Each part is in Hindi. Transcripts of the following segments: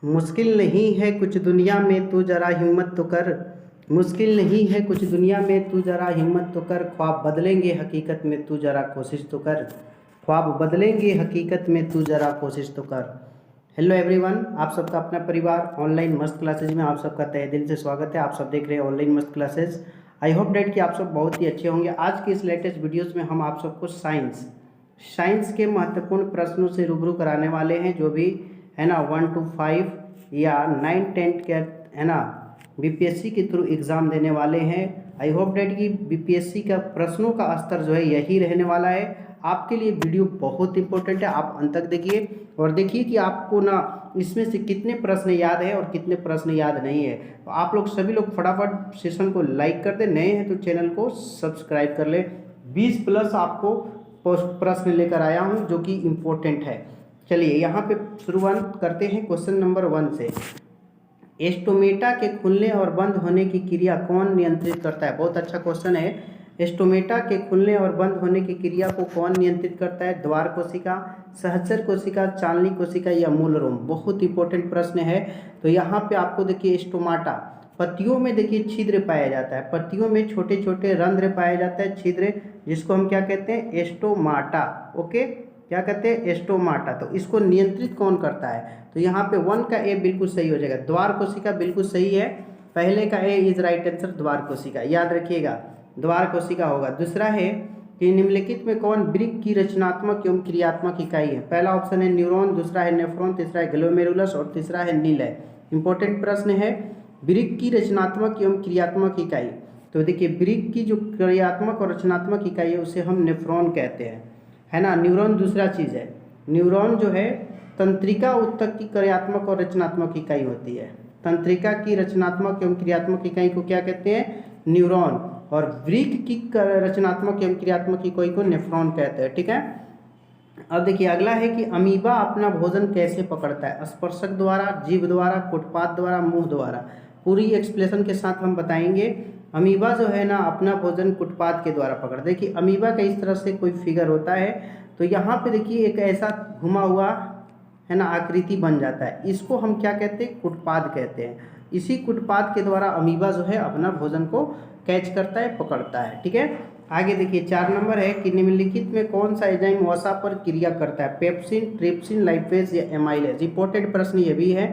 मुश्किल नहीं है कुछ दुनिया में तू जरा हिम्मत तो कर। मुश्किल नहीं है कुछ दुनिया में तू जरा हिम्मत तो कर। ख्वाब बदलेंगे हकीकत में तू जरा कोशिश तो कर। ख्वाब बदलेंगे हकीकत में तू जरा कोशिश तो कर। हेलो एवरीवन, आप सबका अपना परिवार ऑनलाइन मस्त क्लासेज में आप सबका तहे दिल से स्वागत है। आप सब देख रहे हैं ऑनलाइन मस्त क्लासेज। आई होप डैट कि आप सब बहुत ही अच्छे होंगे। आज के इस लेटेस्ट वीडियोस में हम आप सबको साइंस के महत्वपूर्ण प्रश्नों से रूबरू कराने वाले हैं, जो भी है ना 1 to 5 या 9-10 के है ना बीपीएससी के थ्रू एग्ज़ाम देने वाले हैं। आई होप डैट कि बीपीएससी का प्रश्नों का स्तर जो है यही रहने वाला है। आपके लिए वीडियो बहुत इंपॉर्टेंट है, आप अंत तक देखिए और देखिए कि आपको ना इसमें से कितने प्रश्न याद है और कितने प्रश्न याद नहीं है। तो आप लोग सभी लोग फटाफट सेशन को लाइक कर दें, नए हैं तो चैनल को सब्सक्राइब कर ले। 20+ आपको प्रश्न लेकर आया हूं जो कि इम्पोर्टेंट है। चलिए यहाँ पे शुरुआत करते हैं क्वेश्चन नंबर 1 से। एस्टोमेटा के खुलने और बंद होने की क्रिया कौन नियंत्रित करता है? बहुत अच्छा क्वेश्चन है। एस्टोमेटा के खुलने और बंद होने की क्रिया को कौन नियंत्रित करता है? द्वार कोशिका, सहचर कोशिका, चालनी कोशिका या मूलरोम? बहुत इंपॉर्टेंट प्रश्न है। तो यहाँ पे आपको देखिए एस्टोमाटा, पत्तियों में देखिए छिद्र पाया जाता है, पत्तियों में छोटे छोटे रंध्र पाया जाता है, छिद्र, जिसको हम क्या कहते हैं? एस्टोमाटा। ओके, क्या कहते हैं? एस्टोमाटा। तो इसको नियंत्रित कौन करता है? तो यहाँ पे 1 का ए बिल्कुल सही हो जाएगा। द्वार कोशिका बिल्कुल सही है, पहले का ए इज राइट आंसर, द्वार कोशिका। याद रखिएगा द्वार कोशिका होगा। दूसरा है कि निम्नलिखित में कौन वृक्क की रचनात्मक एवं क्रियात्मक इकाई है? पहला ऑप्शन है न्यूरॉन, दूसरा है नेफ्रॉन, तीसरा है ग्लोमेरुलस और तीसरा है नीलय। इंपॉर्टेंट प्रश्न है, वृक्क की रचनात्मक एवं क्रियात्मक इकाई। तो देखिए वृक्क की जो क्रियात्मक और रचनात्मक इकाई है उसे हम नेफ्रॉन कहते हैं, है ना। न्यूरॉन दूसरा चीज़ है। न्यूरॉन जो है तंत्रिका ऊतक की क्रियात्मक और रचनात्मक इकाई होती है। तंत्रिका की रचनात्मक एवं क्रियात्मक इकाई को क्या कहते हैं? न्यूरॉन। और वृक्क की रचनात्मक एवं क्रियात्मक इकाई को नेफ्रॉन कहते हैं। ठीक है। अब देखिए अगला है कि अमीबा अपना भोजन कैसे पकड़ता है? स्पर्शक द्वारा, जीभ द्वारा, कुटपाथ द्वारा, मुंह द्वारा? पूरी एक्सप्लेनेशन के साथ हम बताएंगे। अमीबा जो है ना अपना भोजन कुटपाथ के द्वारा पकड़। देखिए अमीबा का इस तरह से कोई फिगर होता है, तो यहाँ पे देखिए एक ऐसा घुमा हुआ है ना आकृति बन जाता है, इसको हम क्या कहते हैं? कुटपाथ कहते हैं। इसी कुटपाथ के द्वारा अमीबा जो है अपना भोजन को कैच करता है, पकड़ता है। ठीक है। आगे देखिए 4 नंबर है कि निम्नलिखित में कौन सा एंजाइम वसा पर क्रिया करता है? पेप्सिन, ट्रिप्सिन, लाइपेज या एमाइलेज? इंपॉर्टेंट प्रश्न ये भी है,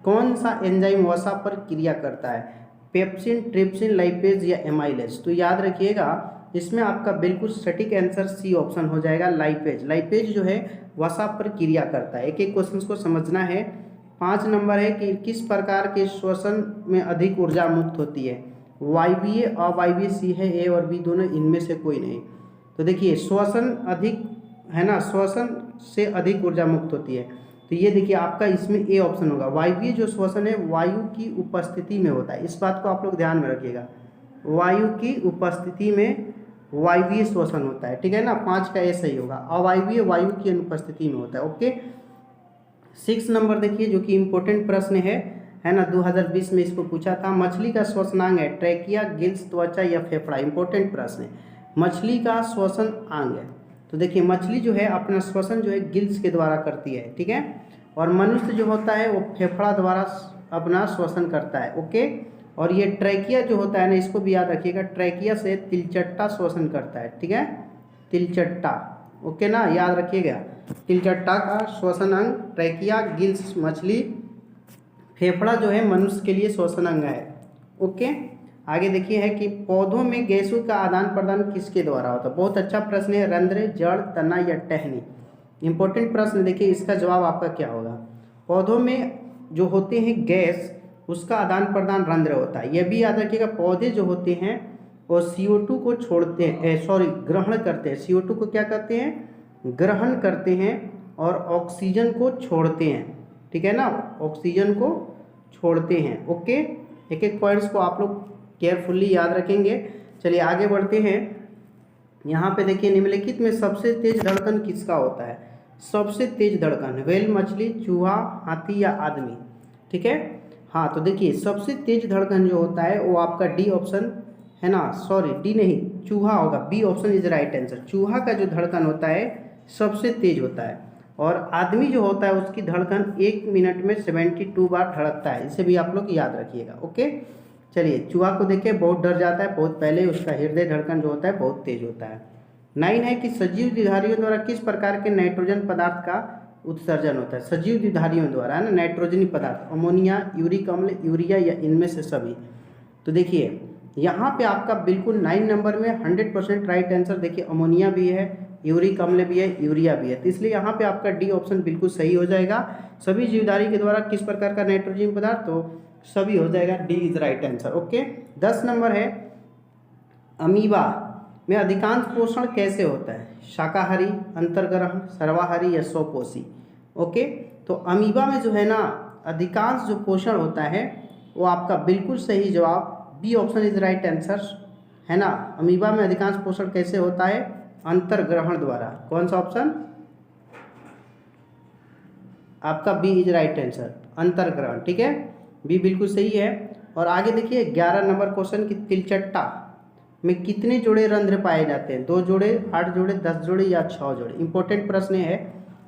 कौन सा एंजाइम वसा पर क्रिया करता है? पेप्सिन, ट्रिप्सिन, लाइपेज या एमाइलेज? तो याद रखिएगा इसमें आपका बिल्कुल सटीक आंसर सी ऑप्शन हो जाएगा, लाइपेज। लाइपेज जो है वसा पर क्रिया करता है। एक एक क्वेश्चन को समझना है। 5 नंबर है कि किस प्रकार के श्वसन में अधिक ऊर्जा मुक्त होती है? वायवीय, अवायवीय, सी है ए और बी दोनों, इनमें से कोई नहीं। तो देखिए श्वसन अधिक है ना, श्वसन से अधिक ऊर्जा मुक्त होती है, तो ये देखिए आपका इसमें ए ऑप्शन होगा। वायवीय जो श्वसन है वायु की उपस्थिति में होता है, इस बात को आप लोग ध्यान में रखिएगा। वायु की उपस्थिति में वायवीय श्वसन होता है। ठीक है ना, 5 का ए सही होगा। अवायवीय वायु की अनुपस्थिति में होता है। ओके। 6 नंबर देखिए जो कि इम्पोर्टेंट प्रश्न है ना, 2020 में इसको पूछा था। मछली का श्वसनांग है ट्रैकिया, गिल्स, त्वचा या फेफड़ा? इंपॉर्टेंट प्रश्न है। मछली का श्वसन अंग है, तो देखिए मछली जो है अपना श्वसन जो है गिल्स के द्वारा करती है। ठीक है। और मनुष्य जो होता है वो फेफड़ा द्वारा अपना श्वसन करता है। ओके। और ये ट्रैकिया जो होता है ना, इसको भी याद रखिएगा, ट्रैकिया से तिलचट्टा श्वसन करता है। ठीक है, तिलचट्टा। ओके ना, याद रखिएगा तिलचट्टा का श्वसन अंग ट्रैकिया, गिल्स मछली, फेफड़ा जो है मनुष्य के लिए श्वसन अंग है। ओके। आगे देखिए है कि पौधों में गैसों का आदान प्रदान किसके द्वारा होता है? बहुत अच्छा प्रश्न है। रंध्र, जड़, तना या टहनी? इंपॉर्टेंट प्रश्न। देखिए इसका जवाब आपका क्या होगा? पौधों में जो होते हैं गैस, उसका आदान प्रदान रंध्र होता है। यह भी याद रखिएगा पौधे जो होते हैं वो CO2 को छोड़ते हैं, ग्रहण करते हैं। CO2 को क्या करते हैं? ग्रहण करते हैं और ऑक्सीजन को छोड़ते हैं। ठीक है ना, ऑक्सीजन को छोड़ते हैं। ओके। एक एक पॉइंट्स को आप लोग केयरफुल्ली याद रखेंगे। चलिए आगे बढ़ते हैं। यहाँ पे देखिए निम्नलिखित में सबसे तेज धड़कन किसका होता है? सबसे तेज धड़कन व्हेल, मछली, चूहा, हाथी या आदमी? ठीक है। हाँ, तो देखिए सबसे तेज धड़कन जो होता है वो आपका डी ऑप्शन है ना, सॉरी डी नहीं, चूहा होगा। B option is right answer. चूहा का जो धड़कन होता है सबसे तेज होता है। और आदमी जो होता है उसकी धड़कन 1 मिनट में 72 बार धड़कता है। इसे भी आप लोग याद रखिएगा। ओके, चलिए चूहा को देखिए बहुत डर जाता है बहुत पहले, उसका हृदय धड़कन जो होता है बहुत तेज होता है। 9 है कि सजीव द्विधारियों द्वारा किस प्रकार के नाइट्रोजन पदार्थ का उत्सर्जन होता है। सजीव द्विधारियों द्वारा है ना, नाइट्रोजनी पदार्थ, अमोनिया, यूरिक अम्ल, यूरिया या इनमें से सभी। तो देखिए यहाँ पे आपका बिल्कुल 9 नंबर में 100% राइट आंसर देखिए अमोनिया भी है, यूरिक अम्ल भी है, यूरिया भी है। तो इसलिए यहाँ पे आपका डी ऑप्शन बिल्कुल सही हो जाएगा। सभी जीवधारी के द्वारा किस प्रकार का नाइट्रोजन पदार्थ, तो सभी हो जाएगा, D is right answer. Okay, 10 number है अमीबा में अधिकांश पोषण कैसे होता है। शाकाहारी, अंतर्ग्रहण, सर्वाहारी या स्वपोषी। ओके, तो अमीबा में जो है ना अधिकांश जो पोषण होता है वो आपका बिल्कुल सही जवाब B option is right answer है ना। अमीबा में अधिकांश पोषण कैसे होता है, अंतर्ग्रहण द्वारा। कौन सा ऑप्शन आपका बी इज राइट आंसर, अंतर्ग्रहण। ठीक है, बी बिल्कुल सही है। और आगे देखिए 11 नंबर क्वेश्चन की तिलचट्टा में कितने जोड़े रंध्र पाए जाते हैं। 2 जोड़े, 8 जोड़े, 10 जोड़े या 6 जोड़े। इंपॉर्टेंट प्रश्न है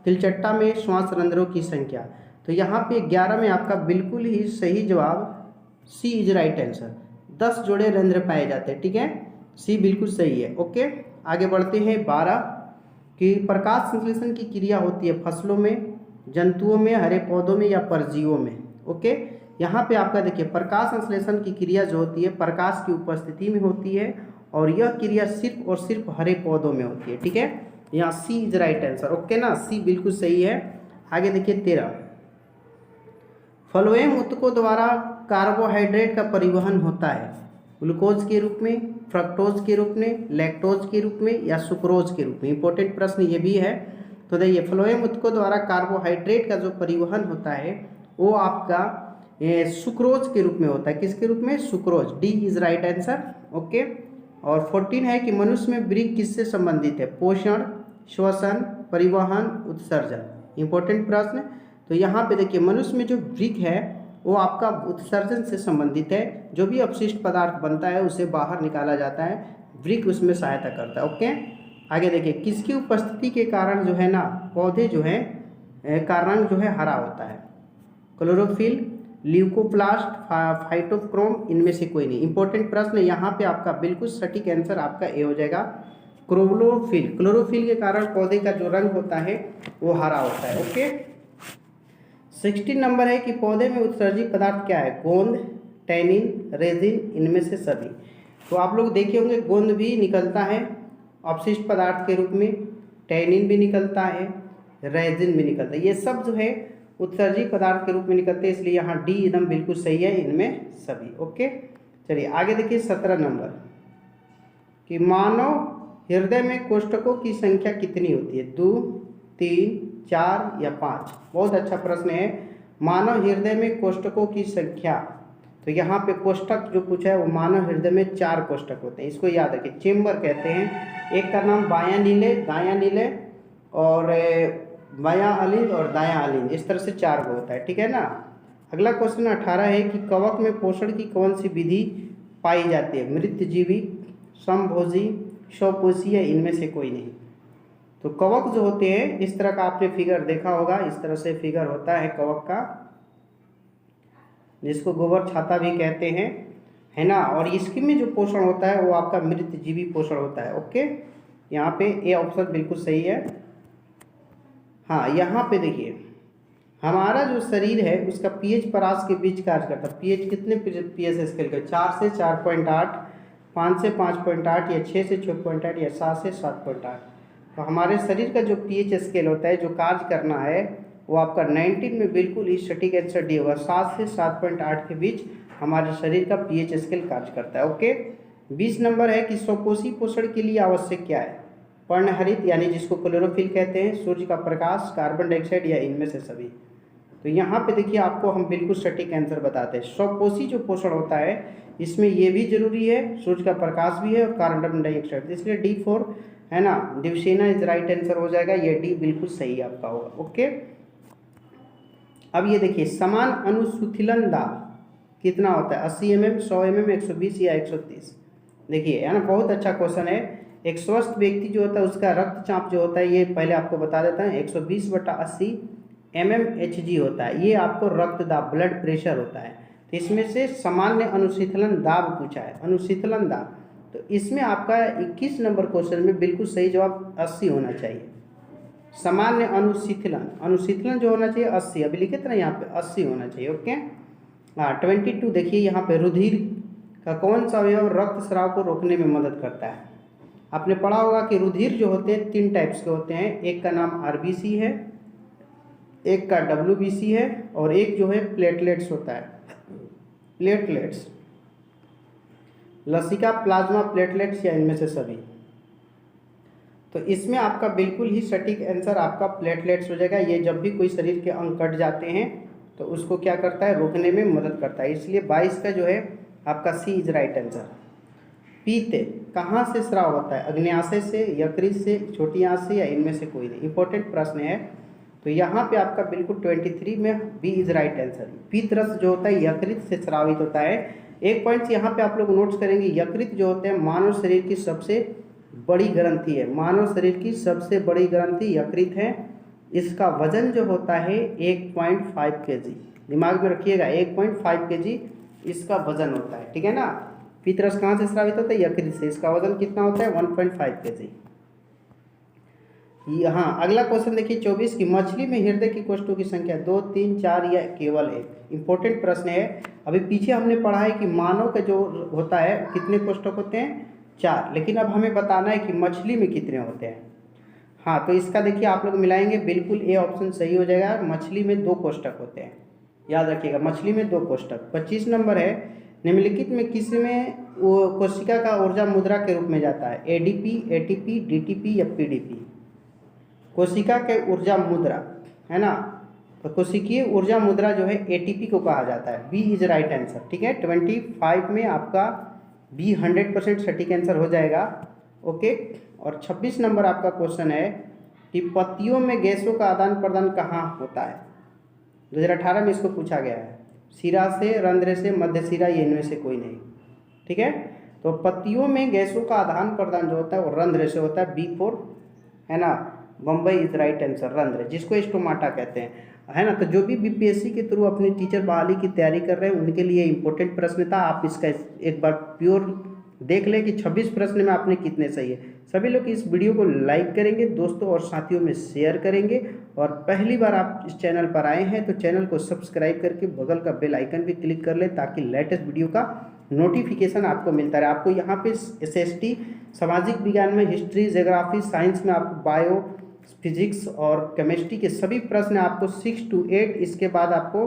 तिलचट्टा में श्वास रंध्रों की संख्या। तो यहाँ पे 11 में आपका बिल्कुल ही सही जवाब सी इज राइट आंसर, 10 जोड़े रंध्र पाए जाते हैं। ठीक है, सी बिल्कुल सही है। ओके, आगे बढ़ते हैं 12 कि प्रकाश संश्लेषण की क्रिया होती है फसलों में, जंतुओं में, हरे पौधों में या परजीवों में। ओके, यहाँ पे आपका देखिए प्रकाश संश्लेषण की क्रिया जो होती है प्रकाश की उपस्थिति में होती है और यह क्रिया सिर्फ और सिर्फ हरे पौधों में होती है। ठीक है, यहाँ सी इज राइट आंसर। ओके ना, सी बिल्कुल सही है। आगे देखिए 13 फ्लोएम ऊतकों द्वारा कार्बोहाइड्रेट का परिवहन होता है ग्लूकोज के रूप में, फ्रक्टोज के रूप में, लैक्टोज के रूप में या सुक्रोज के रूप में। इंपॉर्टेंट प्रश्न ये भी है। तो देखिए फ्लोएम ऊतकों द्वारा कार्बोहाइड्रेट का जो परिवहन होता है वो आपका सुक्रोज के रूप में होता है। किसके रूप में, sucrose, D is right answer. Okay, और 14 है कि मनुष्य में वृक्क किससे संबंधित है, पोषण, श्वसन, परिवहन, उत्सर्जन। इंपॉर्टेंट प्रश्न। तो यहाँ पे देखिए मनुष्य में जो वृक्क है वो आपका उत्सर्जन से संबंधित है। जो भी अपशिष्ट पदार्थ बनता है उसे बाहर निकाला जाता है, वृक्क उसमें सहायता करता है। ओके, आगे देखिए किसकी उपस्थिति के कारण जो है ना पौधे जो है का रंग जो है हरा होता है। क्लोरोफिल, ल्यूकोप्लास्ट, फाइटोक्रोम, इनमें से कोई नहीं। इंपॉर्टेंट प्रश्न यहाँ पे आपका बिल्कुल सटीक आंसर आपका ए हो जाएगा, क्लोरोफिल। क्लोरोफिल के कारण पौधे का जो रंग होता है वो हरा होता है। ओके, 16 नंबर है कि पौधे में उत्सर्जित पदार्थ क्या है, गोंद, टैनिन, रेजिन, इनमें से सभी। तो आप लोग देखे होंगे गोंद भी निकलता है अपशिष्ट पदार्थ के रूप में, टैनिन भी निकलता है, रेजिन भी निकलता है। ये सब जो है उत्सर्जित पदार्थ के रूप में निकलते हैं, इसलिए यहाँ डी एकदम बिल्कुल सही है, इनमें सभी। ओके, चलिए आगे देखिए 17 नंबर कि मानव हृदय में कोष्ठकों की संख्या कितनी होती है, 2, 3, 4 या 5। बहुत अच्छा प्रश्न है। मानव हृदय में कोष्ठकों की संख्या, तो यहाँ पे कोष्ठक जो पूछा है वो मानव हृदय में 4 कोष्ठक होते हैं। इसको याद रखिए, चेम्बर कहते हैं। एक का नाम बायां नीले, दायां नीले और बायां अलिंद और दायां अलिंद, इस तरह से 4 को होता है। ठीक है ना। अगला क्वेश्चन 18 है कि कवक में पोषण की कौन सी विधि पाई जाती है, मृतजीवी, समभोजी, स्वपोषी या इनमें से कोई नहीं। तो कवक जो होते हैं इस तरह का आपने फिगर देखा होगा, इस तरह से फिगर होता है कवक का, जिसको गोबर छाता भी कहते हैं, है ना। और इसके में जो पोषण होता है वो आपका मृतजीवी पोषण होता है। ओके, यहाँ पे ए ऑप्शन बिल्कुल सही है। हाँ, यहाँ पे देखिए हमारा जो शरीर है उसका पीएच परास के बीच कार्य करता है। पीएच कितने पीएच स्केल का, 4 से 4.8, 5 से 5.8 या 6 से 6.8 या 7 से 7.8। तो हमारे शरीर का जो पीएच स्केल होता है जो कार्य करना है वो आपका 19 में बिल्कुल ही सटीक आंसर डी होगा। 7 से 7.8 के बीच हमारे शरीर का पीएच स्केल कार्य करता है। ओके, 20 नंबर है कि स्वपोषी पोषण के लिए आवश्यक क्या है, पर्णहरित यानी जिसको क्लोरोफिल कहते हैं, सूर्य का प्रकाश, कार्बन डाइऑक्साइड या इनमें से सभी। तो यहाँ पे देखिए आपको हम बिल्कुल सटीक आंसर बताते हैं। स्वपोषी जो पोषण होता है इसमें ये भी जरूरी है, सूर्य का प्रकाश भी है और कार्बन डाइऑक्साइड, इसलिए D4 है ना, दिवसेना इज राइट आंसर हो जाएगा। ये डी बिल्कुल सही आपका होगा। ओके, अब ये देखिए समान अनुसूथिलन दाब कितना होता है, 80 mm, 100 mm, 120 या 130। देखिए है ना, बहुत अच्छा क्वेश्चन है। एक स्वस्थ व्यक्ति जो होता है उसका रक्तचाप जो होता है, ये पहले आपको बता देता है, 120/80 mmHg होता है। ये आपको रक्त दाब, ब्लड प्रेशर होता है। तो इसमें से सामान्य अनुशीतलन दाब पूछा है, अनुशीतलन दाब। तो इसमें आपका 21 नंबर क्वेश्चन में बिल्कुल सही जवाब 80 होना चाहिए। सामान्य अनुशीतलन, अनुशीतलन जो होना चाहिए 80, अभी लिखे थे ना यहाँ पे 80 होना चाहिए। ओके। हाँ 22 देखिए यहाँ पे, रुधिर का कौन सा अवयव रक्त स्राव को रोकने में मदद करता है। आपने पढ़ा होगा कि रुधिर जो होते हैं 3 टाइप्स के होते हैं, एक का नाम आरबीसी है, एक का डब्ल्यूबीसी है, और एक जो है प्लेटलेट्स होता है। प्लेटलेट्स, लसिका, प्लाज्मा, प्लेटलेट्स या इनमें से सभी। तो इसमें आपका बिल्कुल ही सटीक आंसर आपका प्लेटलेट्स हो जाएगा। ये जब भी कोई शरीर के अंग कट जाते हैं तो उसको क्या करता है, रोकने में मदद करता है। इसलिए 22 का जो है आपका सी इज राइट आंसर। पीते कहाँ से स्राव होता है, अग्न्याशय से, यकृत से, छोटी आंत से, या इनमें से कोई नहीं। इंपॉर्टेंट प्रश्न है। तो यहाँ पे आपका बिल्कुल 23 में बी इज राइट आंसर। पीत रस जो होता है यकृत से स्रावित होता है। एक पॉइंट यहाँ पे आप लोग नोट्स करेंगे, यकृत जो होते हैं मानव शरीर की सबसे बड़ी ग्रंथि है। मानव शरीर की सबसे बड़ी ग्रंथि यकृत है। इसका वजन जो होता है 1.5 kg, दिमाग में रखिएगा, 1.5 kg इसका वजन होता है। ठीक है ना। पितरस कहाँ से स्रावित होता है, यकृत से। इसका वजन कितना होता है, 1.5 kg। यहाँ अगला क्वेश्चन देखिए 24 की, मछली में हृदय की कोष्ठों की संख्या 2, 3, 4 या केवल 1। इंपॉर्टेंट प्रश्न है। अभी पीछे हमने पढ़ा है कि मानव का जो होता है कितने कोष्ठक होते हैं, 4, लेकिन अब हमें बताना है कि मछली में कितने होते हैं। हाँ तो इसका देखिए आप लोग मिलाएंगे, बिल्कुल ए ऑप्शन सही हो जाएगा। मछली में 2 कोष्ठक होते हैं, याद रखिएगा, मछली में 2 कोष्ठक। 25 नंबर है, निम्नलिखित में किस में वो कोशिका का ऊर्जा मुद्रा के रूप में जाता है, एडीपी, एटीपी, डीटीपी या पीडीपी। कोशिका के ऊर्जा मुद्रा है ना, तो कोशिकीय ऊर्जा मुद्रा जो है एटीपी को कहा जाता है। B is right answer. ठीक है, 25 में आपका बी 100% सटीक आंसर हो जाएगा। ओके। और 26 नंबर आपका क्वेश्चन है कि पत्तियों में गैसों का आदान प्रदान कहाँ होता है। 2018 में इसको पूछा गया है। सिरा से, रंध्र से, मध्य सिरा, ये इनमें से कोई नहीं। ठीक है, तो पत्तियों में गैसों का आदान प्रदान जो होता है वो रंध्र से होता है। B4 है ना, बम्बई इज राइट आंसर, रंध्र, जिसको स्टोमाटा कहते हैं, है ना। तो जो भी बीपीएससी के थ्रू अपनी टीचर बहाली की तैयारी कर रहे हैं उनके लिए इंपॉर्टेंट प्रश्न था। आप इसका एक बार प्योर देख लें कि 26 प्रश्न में आपने कितने सही है। सभी लोग इस वीडियो को लाइक करेंगे, दोस्तों और साथियों में शेयर करेंगे, और पहली बार आप इस चैनल पर आए हैं तो चैनल को सब्सक्राइब करके बगल का बेल आइकन भी क्लिक कर लें ताकि लेटेस्ट वीडियो का नोटिफिकेशन आपको मिलता रहे। आपको यहाँ पे SST, सामाजिक विज्ञान में हिस्ट्री, ज्योग्राफी, साइंस में आपको बायो, फिजिक्स और केमिस्ट्री के सभी प्रश्न आपको 6 to 8, इसके बाद आपको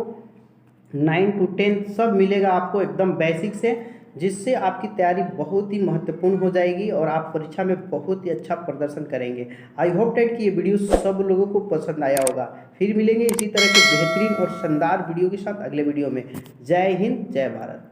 9 to 10 सब मिलेगा आपको एकदम बेसिक से, जिससे आपकी तैयारी बहुत ही महत्वपूर्ण हो जाएगी और आप परीक्षा में बहुत ही अच्छा प्रदर्शन करेंगे। आई होप डेट कि ये वीडियो सब लोगों को पसंद आया होगा। फिर मिलेंगे इसी तरह के बेहतरीन और शानदार वीडियो के साथ अगले वीडियो में। जय हिंद, जय भारत।